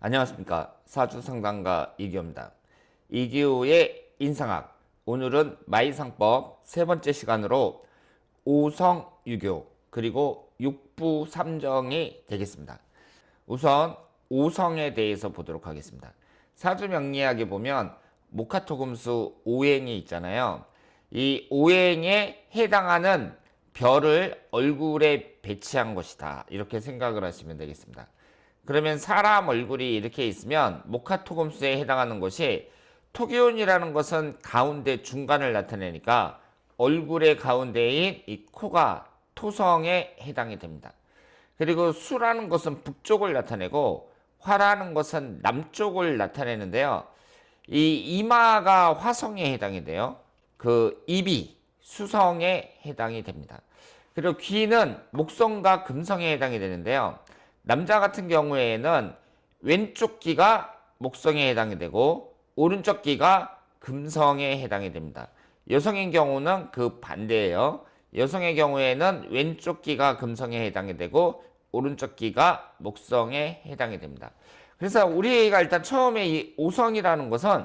안녕하십니까. 사주상담가 이기호입니다. 이기호의 인상학, 오늘은 마이상법 세 번째 시간으로 오성, 유교, 그리고 육부 삼정이 되겠습니다. 우선 오성에 대해서 보도록 하겠습니다. 사주 명리학에 보면 목화토금수 오행이 있잖아요. 이 오행에 해당하는 별을 얼굴에 배치한 것이다, 이렇게 생각을 하시면 되겠습니다. 그러면 사람 얼굴이 이렇게 있으면 목화토금수에 해당하는 것이, 토기운이라는 것은 가운데 중간을 나타내니까 얼굴의 가운데인 이 코가 토성에 해당이 됩니다. 그리고 수라는 것은 북쪽을 나타내고 화라는 것은 남쪽을 나타내는데요. 이 이마가 화성에 해당이 돼요. 그 입이 수성에 해당이 됩니다. 그리고 귀는 목성과 금성에 해당이 되는데요. 남자 같은 경우에는 왼쪽 귀가 목성에 해당이 되고 오른쪽 귀가 금성에 해당이 됩니다. 여성의 경우는 그 반대예요. 여성의 경우에는 왼쪽 귀가 금성에 해당이 되고 오른쪽 귀가 목성에 해당이 됩니다. 그래서 우리가 일단 처음에 이 오성이라는 것은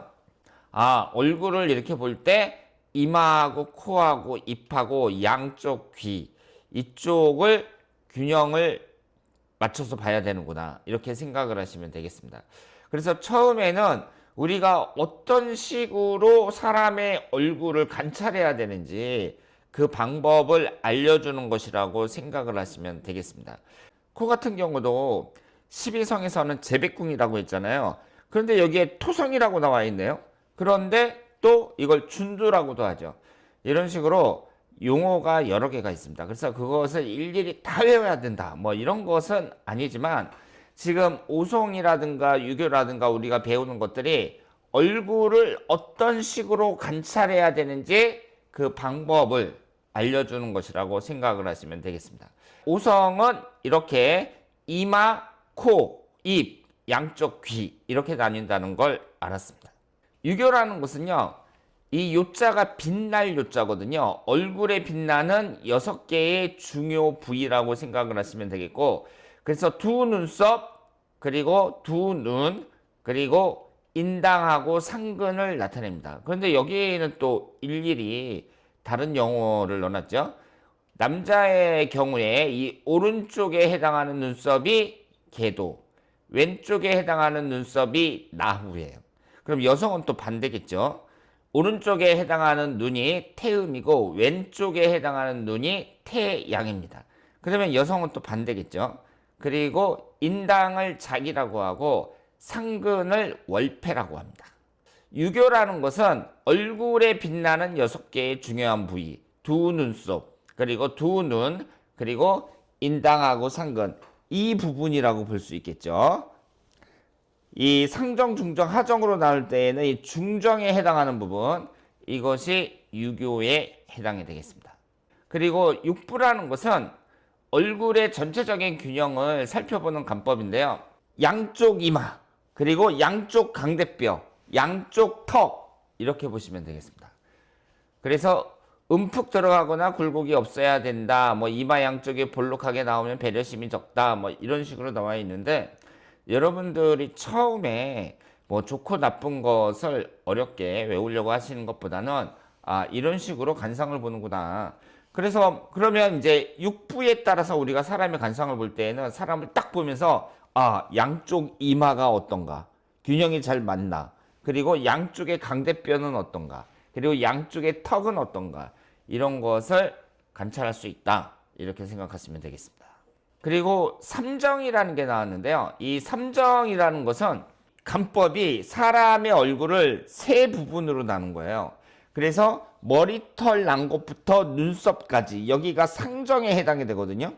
얼굴을 이렇게 볼 때 이마하고 코하고 입하고 양쪽 귀 이쪽을 균형을 맞춰서 봐야 되는구나, 이렇게 생각을 하시면 되겠습니다. 그래서 처음에는 우리가 어떤 식으로 사람의 얼굴을 관찰해야 되는지 그 방법을 알려주는 것이라고 생각을 하시면 되겠습니다. 코 같은 경우도 12성에서는 제백궁이라고 했잖아요. 그런데 여기에 토성이라고 나와 있네요. 그런데 또 이걸 준두라고도 하죠. 이런 식으로 용어가 여러 개가 있습니다. 그래서 그것을 일일이 다 외워야 된다, 뭐 이런 것은 아니지만, 지금 오송이라든가 유교라든가 우리가 배우는 것들이 얼굴을 어떤 식으로 관찰해야 되는지 그 방법을 알려주는 것이라고 생각을 하시면 되겠습니다. 오성은 이렇게 이마, 코, 입, 양쪽 귀 이렇게 나뉜다는 걸 알았습니다. 유교라는 것은요, 이 요자가 빛날 요자거든요. 얼굴에 빛나는 6개의 중요 부위라고 생각을 하시면 되겠고, 그래서 두 눈썹, 그리고 두 눈, 그리고 인당하고 상근을 나타냅니다. 그런데 여기에는 또 일일이 다른 용어를 넣어놨죠. 남자의 경우에 이 오른쪽에 해당하는 눈썹이 계도, 왼쪽에 해당하는 눈썹이 나후예요. 그럼 여성은 또 반대겠죠. 오른쪽에 해당하는 눈이 태음이고 왼쪽에 해당하는 눈이 태양입니다. 그러면 여성은 또 반대겠죠. 그리고 인당을 자기라고 하고 상근을 월패라고 합니다. 유교라는 것은 얼굴에 빛나는 6개의 중요한 부위, 두 눈썹, 그리고 두 눈, 그리고 인당하고 상근, 이 부분이라고 볼 수 있겠죠. 이 상정, 중정, 하정으로 나올 때에는 이 중정에 해당하는 부분, 이것이 유교에 해당이 되겠습니다. 그리고 육부라는 것은 얼굴의 전체적인 균형을 살펴보는 관법인데요. 양쪽 이마, 그리고 양쪽 강대뼈, 양쪽 턱, 이렇게 보시면 되겠습니다. 그래서 움푹 들어가거나 굴곡이 없어야 된다, 뭐 이마 양쪽이 볼록하게 나오면 배려심이 적다, 뭐 이런 식으로 나와 있는데, 여러분들이 처음에 뭐 좋고 나쁜 것을 어렵게 외우려고 하시는 것보다는 이런 식으로 관상을 보는구나. 그래서 그러면 이제 육부에 따라서 우리가 사람의 관상을 볼 때에는 사람을 딱 보면서 양쪽 이마가 어떤가, 균형이 잘 맞나, 그리고 양쪽의 강대뼈는 어떤가, 그리고 양쪽의 턱은 어떤가, 이런 것을 관찰할 수 있다, 이렇게 생각하시면 되겠습니다. 그리고 삼정이라는 게 나왔는데요. 이 삼정이라는 것은 간법이 사람의 얼굴을 세 부분으로 나눈 거예요. 그래서 머리털 난 곳부터 눈썹까지 여기가 상정에 해당이 되거든요.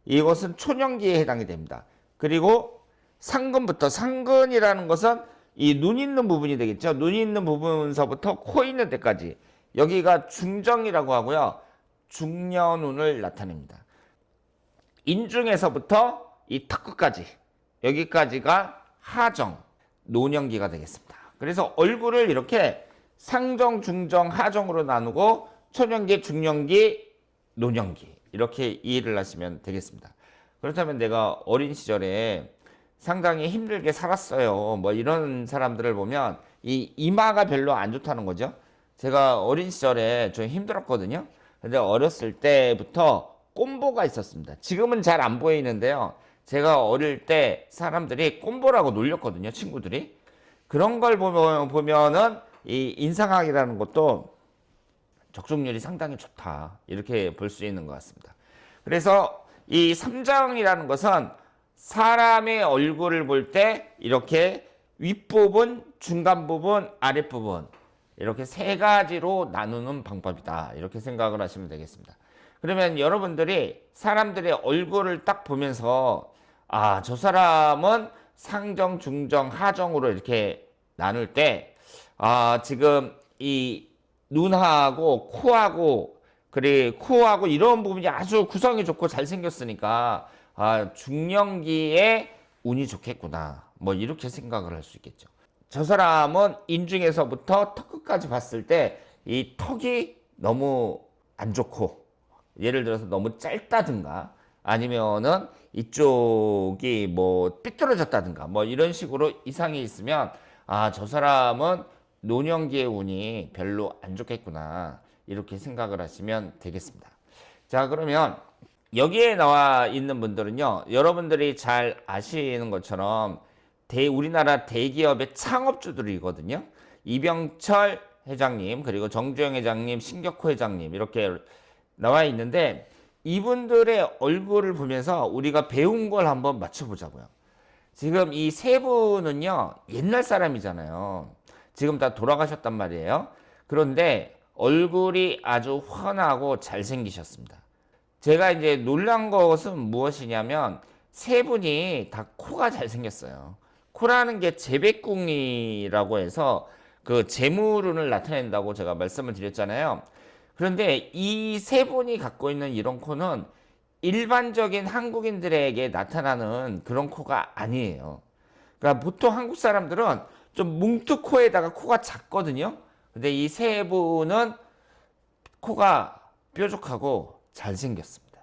이것은 초년기에 해당이 됩니다. 그리고 상근부터, 상근이라는 것은 이 눈 있는 부분이 되겠죠. 눈 있는 부분서부터 코 있는 데까지 여기가 중정이라고 하고요. 중년운을 나타냅니다. 인중에서부터 이 턱 끝까지 여기까지가 하정, 노년기가 되겠습니다. 그래서 얼굴을 이렇게 상정, 중정, 하정으로 나누고 초년기, 중년기, 노년기 이렇게 이해를 하시면 되겠습니다. 그렇다면 내가 어린 시절에 상당히 힘들게 살았어요. 뭐 이런 사람들을 보면 이 이마가 별로 안 좋다는 거죠. 제가 어린 시절에 좀 힘들었거든요. 근데 어렸을 때부터 꼼보가 있었습니다. 지금은 잘 안 보이는데요. 제가 어릴 때 사람들이 꼼보라고 놀렸거든요. 친구들이. 그런 걸 보면은 이 인상학이라는 것도 적중률이 상당히 좋다. 이렇게 볼 수 있는 것 같습니다. 그래서 이 삼정이라는 것은 사람의 얼굴을 볼 때 이렇게 윗부분, 중간 부분, 아랫부분 이렇게 세 가지로 나누는 방법이다. 이렇게 생각을 하시면 되겠습니다. 그러면 여러분들이 사람들의 얼굴을 딱 보면서 아, 저 사람은 상정, 중정, 하정으로 이렇게 나눌 때 아, 지금 이 눈하고 코하고 그리고 코하고 이런 부분이 아주 구성이 좋고 잘생겼으니까 아, 중년기에 운이 좋겠구나. 뭐 이렇게 생각을 할 수 있겠죠. 저 사람은 인중에서부터 턱 끝까지 봤을 때 이 턱이 너무 안 좋고 예를 들어서 너무 짧다든가 아니면은 이쪽이 뭐 삐뚤어졌다든가 뭐 이런 식으로 이상이 있으면 아, 저 사람은 노년기의 운이 별로 안 좋겠구나. 이렇게 생각을 하시면 되겠습니다. 자, 그러면 여기에 나와 있는 분들은요, 여러분들이 잘 아시는 것처럼 우리나라 대기업의 창업주들이거든요. 이병철 회장님, 그리고 정주영 회장님, 신격호 회장님 이렇게 나와 있는데 이분들의 얼굴을 보면서 우리가 배운 걸 한번 맞춰보자고요. 지금 이 세 분은요, 옛날 사람이잖아요. 지금 다 돌아가셨단 말이에요. 그런데 얼굴이 아주 환하고 잘생기셨습니다. 제가 이제 놀란 것은 무엇이냐면 세 분이 다 코가 잘생겼어요. 코라는 게 재배궁이라고 해서 그 재물운을 나타낸다고 제가 말씀을 드렸잖아요. 그런데 이 세 분이 갖고 있는 이런 코는 일반적인 한국인들에게 나타나는 그런 코가 아니에요. 그러니까 보통 한국 사람들은 좀 뭉툭코에다가 코가 작거든요. 근데 이 세 분은 코가 뾰족하고 잘생겼습니다.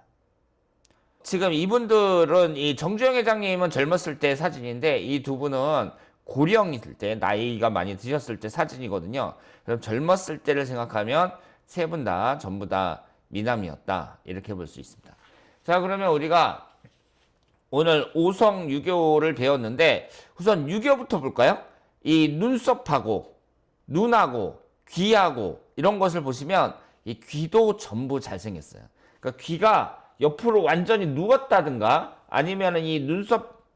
지금 이분들은 이 정주영 회장님은 젊었을 때 사진인데 이 두 분은 고령일 때 나이가 많이 드셨을 때 사진이거든요. 그럼 젊었을 때를 생각하면 세 분 다 전부 다 미남이었다 이렇게 볼 수 있습니다. 자, 그러면 우리가 오늘 오성유교를 배웠는데 우선 유교부터 볼까요? 이 눈썹하고 눈하고 귀하고 이런 것을 보시면 이 귀도 전부 잘생겼어요. 그러니까 귀가 옆으로 완전히 누웠다든가 아니면 이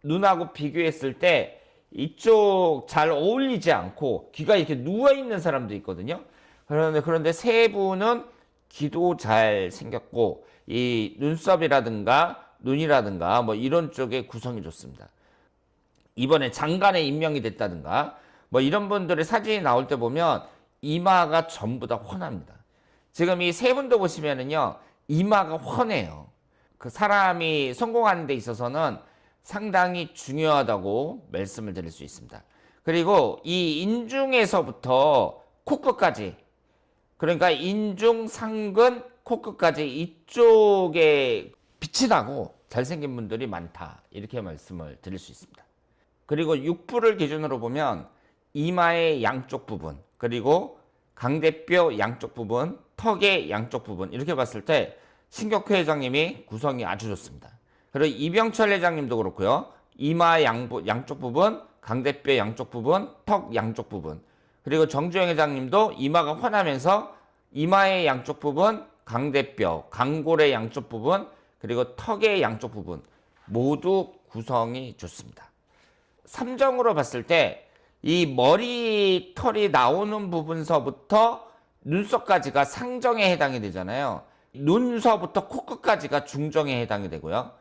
눈하고 비교했을 때 이쪽 잘 어울리지 않고 귀가 이렇게 누워있는 사람도 있거든요. 그런데 세 분은 귀도 잘 생겼고 이 눈썹이라든가 눈이라든가 뭐 이런 쪽에 구성이 좋습니다. 이번에 장관에 임명이 됐다든가 뭐 이런 분들의 사진이 나올 때 보면 이마가 전부 다 훤합니다. 지금 이 세 분도 보시면은요, 이마가 훤해요. 그 사람이 성공하는 데 있어서는 상당히 중요하다고 말씀을 드릴 수 있습니다. 그리고 이 인중에서부터 코끝까지, 그러니까 인중, 상근, 코끝까지 이쪽에 빛이 나고 잘생긴 분들이 많다. 이렇게 말씀을 드릴 수 있습니다. 그리고 육부를 기준으로 보면 이마의 양쪽 부분, 그리고 강대뼈 양쪽 부분, 턱의 양쪽 부분 이렇게 봤을 때 신격호 회장님이 구성이 아주 좋습니다. 그리고 이병철 회장님도 그렇고요. 이마 양쪽 부분, 강대뼈 양쪽 부분, 턱 양쪽 부분. 그리고 정주영 회장님도 이마가 환하면서 이마의 양쪽 부분, 강대뼈, 강골의 양쪽 부분, 그리고 턱의 양쪽 부분 모두 구성이 좋습니다. 삼정으로 봤을 때 이 머리털이 나오는 부분서부터 눈썹까지가 상정에 해당이 되잖아요. 눈서부터 코끝까지가 중정에 해당이 되고요.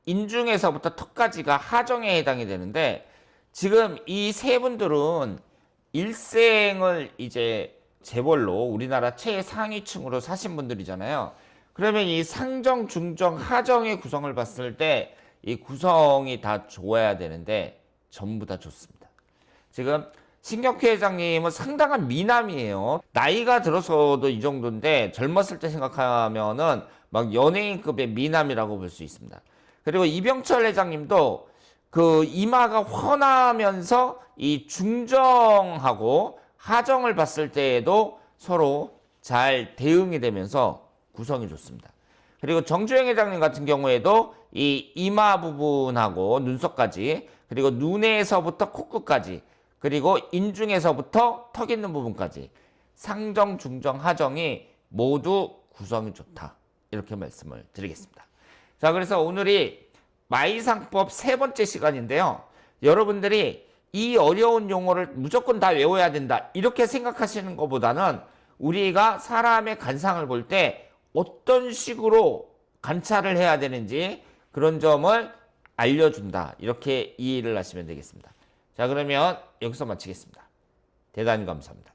인중에서부터 턱까지가 하정에 해당이 되는데 지금 이 세 분들은 일생을 이제 재벌로 우리나라 최상위층으로 사신 분들이잖아요. 그러면 이 상정, 중정, 하정의 구성을 봤을 때 이 구성이 다 좋아야 되는데 전부 다 좋습니다. 지금 신격호 회장님은 상당한 미남이에요. 나이가 들어서도 이 정도인데 젊었을 때 생각하면은 막 연예인급의 미남이라고 볼 수 있습니다. 그리고 이병철 회장님도 그 이마가 훤하면서 이 중정하고 하정을 봤을 때에도 서로 잘 대응이 되면서 구성이 좋습니다. 그리고 정주행 회장님 같은 경우에도 이 이마 부분하고 눈썹까지, 그리고 눈에서부터 코끝까지, 그리고 인중에서부터 턱 있는 부분까지 상정, 중정, 하정이 모두 구성이 좋다. 이렇게 말씀을 드리겠습니다. 자, 그래서 오늘이 마이상법 세 번째 시간인데요. 여러분들이 이 어려운 용어를 무조건 다 외워야 된다, 이렇게 생각하시는 것보다는 우리가 사람의 관상을 볼 때 어떤 식으로 관찰을 해야 되는지 그런 점을 알려준다, 이렇게 이해를 하시면 되겠습니다. 자, 그러면 여기서 마치겠습니다. 대단히 감사합니다.